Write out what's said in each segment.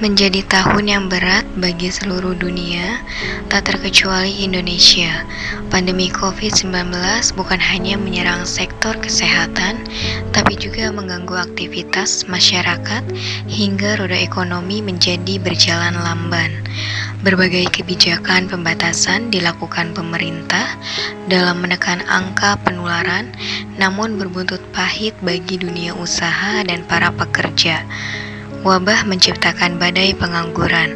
Menjadi tahun yang berat bagi seluruh dunia, tak terkecuali Indonesia. Pandemi COVID-19 bukan hanya menyerang sektor kesehatan, tapi juga mengganggu aktivitas masyarakat hingga roda ekonomi menjadi berjalan lamban. Berbagai kebijakan pembatasan dilakukan pemerintah dalam menekan angka penularan, namun berbuntut pahit bagi dunia usaha dan para pekerja. Wabah menciptakan badai pengangguran.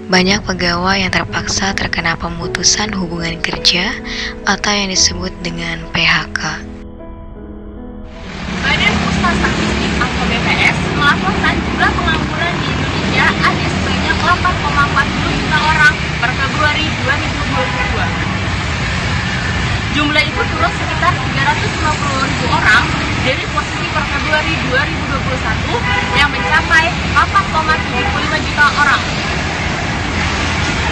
Banyak pegawai yang terpaksa terkena pemutusan hubungan kerja atau yang disebut dengan PHK. Badan Pusat Statistik atau BPS melaporkan jumlah pengangguran di Indonesia ada sebanyak 8,40 juta orang per Februari 2022. Jumlah itu turun sekitar 350.000 orang dari posisi per Februari 2021 yang mencapai 4,75 juta orang.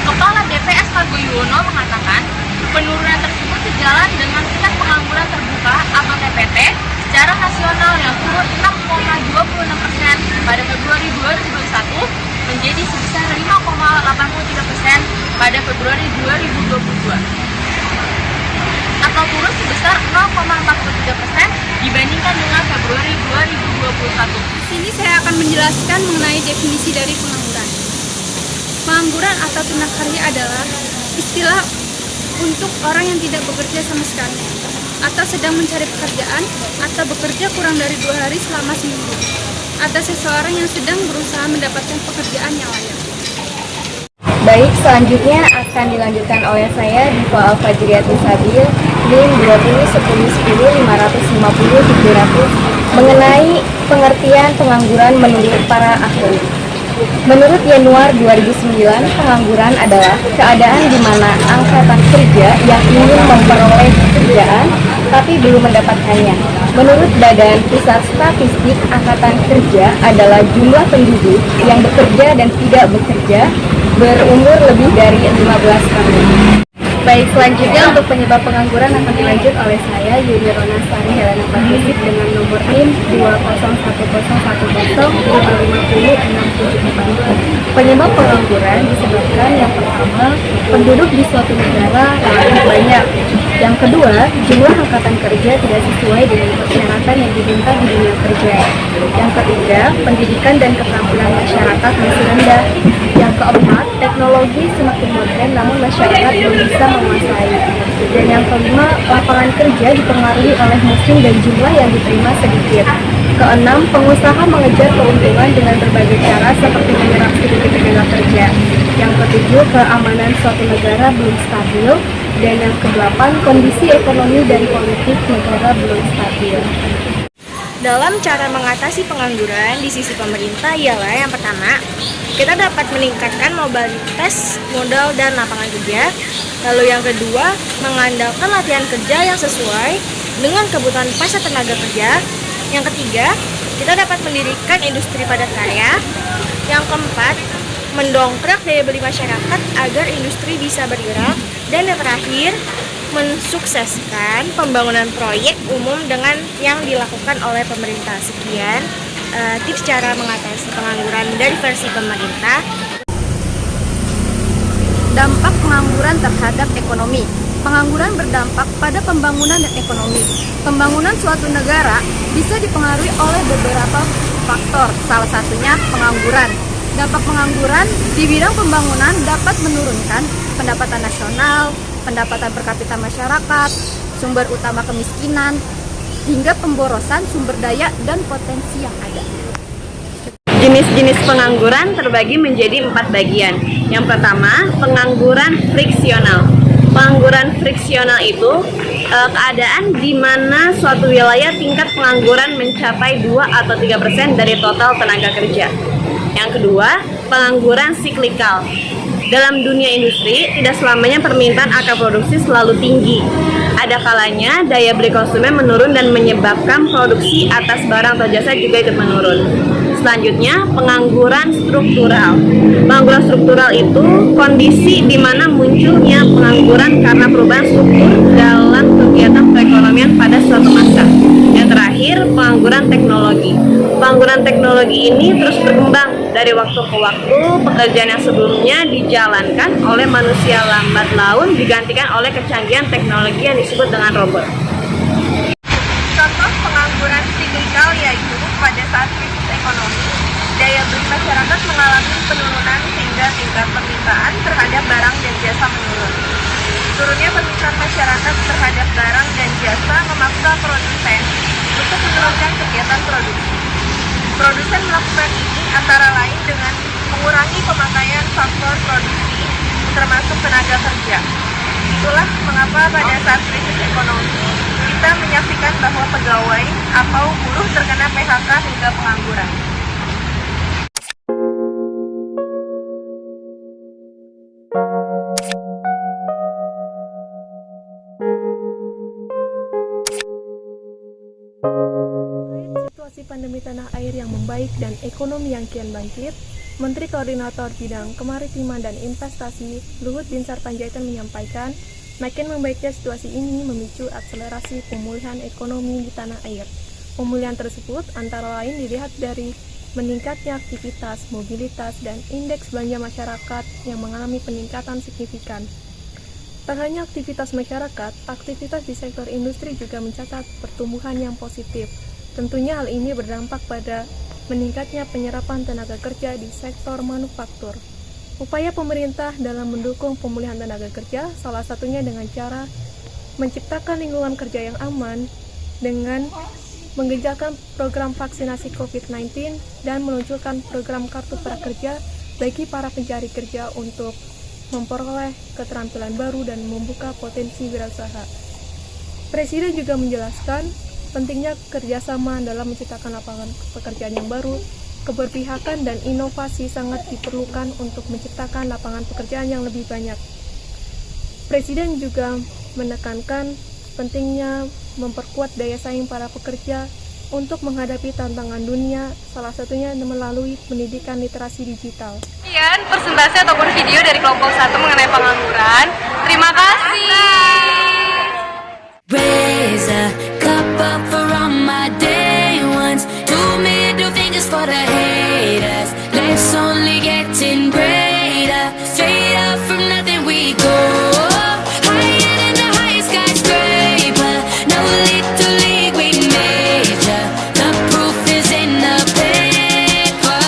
Kepala BPS Pargo Yuwono mengatakan, penurunan tersebut sejalan dengan tingkat pengangguran terbuka atau TPT secara nasional yang turun 6,26% pada Februari 2021 menjadi sebesar 5,83% pada Februari 2022. Atau turun sebesar 0,43% dibandingkan dengan Februari 2021. Di sini saya akan menjelaskan mengenai definisi dari pengangguran. Pengangguran atau tunakarya adalah istilah untuk orang yang tidak bekerja sama sekali, atau sedang mencari pekerjaan, atau bekerja kurang dari 2 hari selama seminggu, atau seseorang yang sedang berusaha mendapatkan pekerjaan yang layak. Baik, selanjutnya akan dilanjutkan oleh saya Diva Alfajriati Sabil, NIM 2010-550-700 mengenai pengertian pengangguran menurut para ahli. Menurut Yanuar 2009, pengangguran adalah keadaan di mana angkatan kerja yang ingin memperoleh pekerjaan tapi belum mendapatkannya. Menurut Badan Pusat Statistik, angkatan kerja adalah jumlah penduduk yang bekerja dan tidak bekerja berumur lebih dari 15 tahun. Baik, selanjutnya untuk penyebab pengangguran akan dilanjut oleh saya, Yuni Ronasari Helena Patricia dengan nomor NIM 2011010550674. Penyebab pengangguran disebabkan yang pertama, penduduk di suatu negara relatif banyak. Yang kedua, jumlah angkatan kerja tidak sesuai dengan persyaratan yang diminta di dunia kerja. Yang ketiga, pendidikan dan keterampilan masyarakat masih rendah. Yang keempat, teknologi semakin modern namun masyarakat belum bisa menguasai. Dan yang kelima, lapangan kerja dipengaruhi oleh musim dan jumlah yang diterima sedikit. Keenam, pengusaha mengejar keuntungan dengan berbagai cara seperti menyerap sedikit tenaga kerja. Yang ketujuh, keamanan suatu negara belum stabil. Dan yang kedelapan, kondisi ekonomi dan politik negara belum stabil. Dalam cara mengatasi pengangguran di sisi pemerintah ialah yang pertama, kita dapat meningkatkan mobilitas modal dan lapangan kerja. Lalu yang kedua, mengandalkan latihan kerja yang sesuai dengan kebutuhan pasar tenaga kerja. Yang ketiga, kita dapat mendirikan industri padat karya. Yang keempat, mendongkrak daya beli masyarakat agar industri bisa bergerak. Dan yang terakhir, mensukseskan pembangunan proyek umum dengan yang dilakukan oleh pemerintah. Sekian. tips cara mengatasi pengangguran dari versi pemerintah. Dampak pengangguran terhadap ekonomi. Pengangguran berdampak pada pembangunan dan ekonomi. Pembangunan suatu negara bisa dipengaruhi oleh beberapa faktor, salah satunya pengangguran. Dampak pengangguran di bidang pembangunan dapat menurunkan pendapatan nasional, pendapatan per kapita masyarakat, sumber utama kemiskinan, hingga pemborosan sumber daya dan potensi yang ada. Jenis-jenis pengangguran terbagi menjadi 4 bagian. Yang pertama, pengangguran friksional. Pengangguran friksional itu keadaan di mana suatu wilayah tingkat pengangguran mencapai 2 atau 3% dari total tenaga kerja. Yang kedua, pengangguran siklikal. Dalam dunia industri, tidak selamanya permintaan akan produksi selalu tinggi. Ada kalanya daya beli konsumen menurun dan menyebabkan produksi atas barang atau jasa juga ikut menurun. Selanjutnya, pengangguran struktural. Pengangguran struktural itu kondisi di mana munculnya pengangguran karena perubahan struktur dalam kegiatan perekonomian pada suatu masa. Yang terakhir, pengangguran teknologi. Pengangguran teknologi ini terus berkembang. Dari waktu ke waktu, pekerjaan yang sebelumnya dijalankan oleh manusia lambat laun digantikan oleh kecanggihan teknologi yang disebut dengan robot. Contoh pengangguran siklikal yaitu pada saat krisis ekonomi, daya beli masyarakat mengalami penurunan sehingga tingkat permintaan terhadap barang dan jasa menurun. Turunnya permintaan masyarakat terhadap barang dan jasa memaksa produsen untuk menurunkan kegiatan produksi. Produsen melakukan ini antara lain dengan mengurangi pemakaian faktor produksi, termasuk tenaga kerja. Itulah mengapa pada saat krisis ekonomi, kita menyaksikan bahwa pegawai atau buruh terkena PHK hingga pengangguran. Situasi pandemi tanah air yang membaik dan ekonomi yang kian bangkit, Menteri Koordinator Bidang Kemaritiman dan Investasi Luhut Binsar Panjaitan menyampaikan, makin membaiknya situasi ini memicu akselerasi pemulihan ekonomi di tanah air. Pemulihan tersebut antara lain dilihat dari meningkatnya aktivitas, mobilitas, dan indeks belanja masyarakat yang mengalami peningkatan signifikan. Tak hanya aktivitas masyarakat, aktivitas di sektor industri juga mencatat pertumbuhan yang positif. Tentunya hal ini berdampak pada meningkatnya penyerapan tenaga kerja di sektor manufaktur. Upaya pemerintah dalam mendukung pemulihan tenaga kerja salah satunya dengan cara menciptakan lingkungan kerja yang aman dengan menggencarkan program vaksinasi COVID-19 dan meluncurkan program kartu prakerja bagi para pencari kerja untuk memperoleh keterampilan baru dan membuka potensi wirausaha. Presiden juga menjelaskan pentingnya kerjasama dalam menciptakan lapangan pekerjaan yang baru. Keberpihakan dan inovasi sangat diperlukan untuk menciptakan lapangan pekerjaan yang lebih banyak. Presiden juga menekankan pentingnya memperkuat daya saing para pekerja untuk menghadapi tantangan dunia, salah satunya melalui pendidikan literasi digital. Sekian presentasi ataupun video dari kelompok 1 mengenai pengangguran. Terima kasih. Raise a cup up for all my day ones. 2 middle fingers for the haters. Let's only getting greater. Straight up from nothing we go. Higher than the highest skyscraper. No little league we major. The proof is in the paper.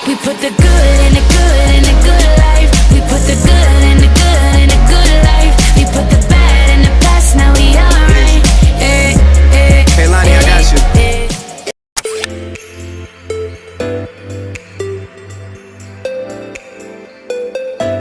We put the good